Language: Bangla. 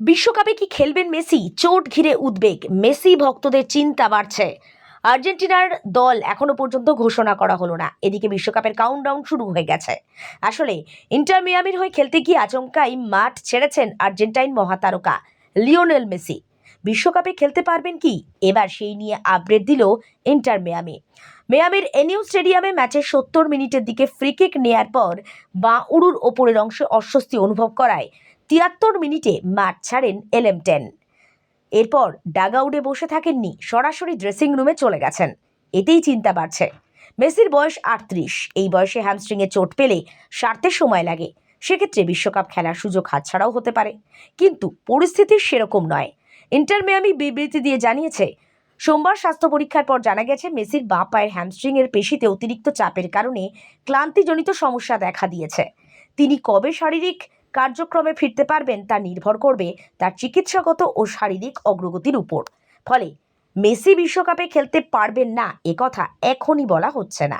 বিশ্বকাপে কি খেলবেন মেসি? চোট ঘিরে উদ্বেগ, মেসি ভক্তদের চিন্তা বাড়ছে। আর্জেন্টিনার দল এখনো পর্যন্ত ঘোষণা করা হলো না। এদিকে বিশ্বকাপের কাউন্টডাউন শুরু হয়ে গেছে। আসলে ইন্টার মিয়ামির হয়ে খেলতে গিয়ে আচমকাই মাঠ ছেড়েছেন আর্জেন্টাইন মহাতারকা লিওনেল মেসি। বিশ্বকাপে খেলতে পারবেন কি এবার, সেই নিয়ে আপডেট দিল ইন্টার মিয়ামির এনিউ স্টেডিয়ামে ম্যাচের 70 মিনিটের দিকে ফ্রি কিক নেয়ার পর বাঁ উড়ুর ওপরের অংশে অস্বস্তি অনুভব করায় 73 মিনিটে মাঠ ছাড়েন এলএম10। এরপর ডাগআউটে বসে থাকেননি, সরাসরি ড্রেসিং রুমে চলে গেছেন। এতেই চিন্তা বাড়ছে। মেসির বয়স 38। এই বয়সে হ্যামস্ট্রিংয়ে চোট পেলে সারতে সময় লাগে। সেক্ষেত্রে বিশ্বকাপ খেলার সুযোগ হাতছাড়াও হতে পারে। কিন্তু পরিস্থিতি সেরকম নয়। ইন্টার মিয়ামি বিবৃতি দিয়ে জানিয়েছে, সোমবার স্বাস্থ্য পরীক্ষার পর জানা গেছে মেসির বাঁ পায়ের হ্যামস্ট্রিংয়ের পেশিতে অতিরিক্ত চাপের কারণে ক্লান্তিজনিত সমস্যা দেখা দিয়েছে। তিনি কবে শারীরিক কার্যক্রমে ফিরতে পারবেন তা নির্ভর করবে তার চিকিৎসাগত ও শারীরিক অগ্রগতির উপর। ফলে মেসি বিশ্বকাপে খেলতে পারবেন না একথা এখনই বলা হচ্ছে না।